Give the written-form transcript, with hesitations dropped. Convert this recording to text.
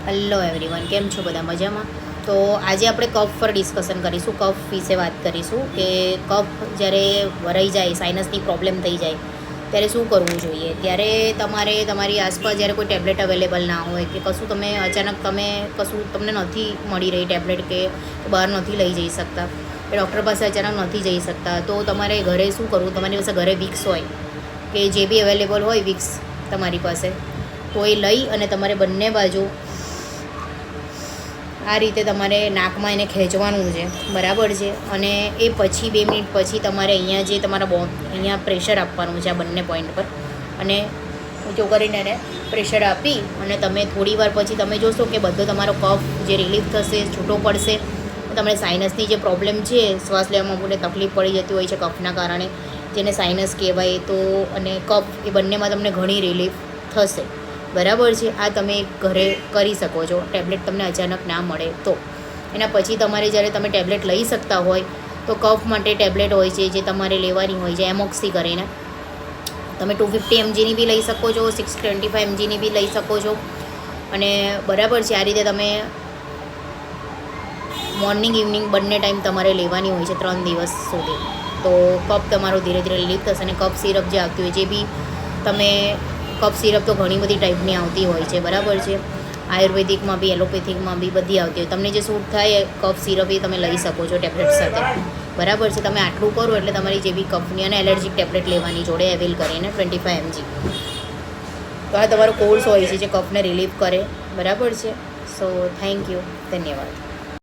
Hello everyone, કેમ છો બધા? મજામાં? તો આજે આપણે કફ પર ડિસ્કશન કરીશું, કફ વિશે વાત કરીશું કે કફ જ્યારે ભરાઈ જાય, સાઇનસની પ્રોબ્લેમ થઈ જાય ત્યારે શું કરવું જોઈએ. ત્યારે તમારે તમારી આસપાસ જ્યારે કોઈ ટેબ્લેટ અવેલેબલ ના હોય કે કશું તમે અચાનક કશું તમને નથી મળી રહી ટેબ્લેટ કે બહાર નથી લઈ જઈ શકતા કે ડૉક્ટર પાસે અચાનક નથી જઈ શકતા, તો તમારે ઘરે શું કરવું? તમારી પાસે ઘરે વિક્સ હોય કે જે બી અવેલેબલ હોય વિક્સ તમારી પાસે, તો એ લઈ અને તમારે બંને બાજુ આ રીતે તમારે નાકમાં એને ખેંચવાનું છે, બરાબર છે. અને એ પછી 2 મિનિટ પછી તમારે અહીંયા જે તમારા અહીંયા પ્રેશર આપવાનું છે આ બંને પોઈન્ટ પર, અને ઊંચો કરીને એને પ્રેશર આપી અને તમે થોડી વાર પછી તમે જોશો કે બધો તમારો કફ જે રિલીફ થશે, છૂટો પડશે. તમને સાઇનસની જે પ્રોબ્લેમ છે, શ્વાસ લેવામાં મને તકલીફ પડી જતી હોય છે કફના કારણે, જેને સાઇનસ કહેવાય, તો અને કફ એ બંનેમાં તમને ઘણી રિલીફ થશે, બરાબર છે. આ તમે ઘરે કરી શકો છો, ટેબ્લેટ તમને અચાનક ના મળે તો. એના પછી તમારે જ્યારે તમે ટેબ્લેટ લઈ શકતા હોય તો કફ માટે ટેબ્લેટ હોય છે જે તમારે લેવાની હોય છે, એમોક્સી કરીને. તમે 250 mgની બી લઈ શકો છો, 625 mgની બી લઈ શકો છો. અને બરાબર છે, આ રીતે તમે મોર્નિંગ ઇવનિંગ બંને ટાઈમ તમારે લેવાની હોય છે 3 દિવસ સુધી. તો કફ તમારો ધીરે ધીરે રિલીફ થશે. અને કફ સિરપ જે આવતી હોય, જે બી તમે કફ સિરપ તો ઘણી બધી ટાઈપની આવતી હોય છે, બરાબર છે. આયુર્વેદિકમાં બી, એલોપેથિકમાં બી બધી આવતી હોય. તમને જે સૂટ થાય કફ સિરપ એ તમે લઈ શકો છો ટેબ્લેટ સાથે, બરાબર છે. તમે આટલું કરો એટલે તમારી જે બી કફની અને એલર્જીક ટેબ્લેટ લેવાની જોડે એવેલ કરીને 25 mg. તો આ તમારો કોર્સ હોય છે જે કફને રિલીફ કરે, બરાબર છે. સો થેન્ક યુ, ધન્યવાદ.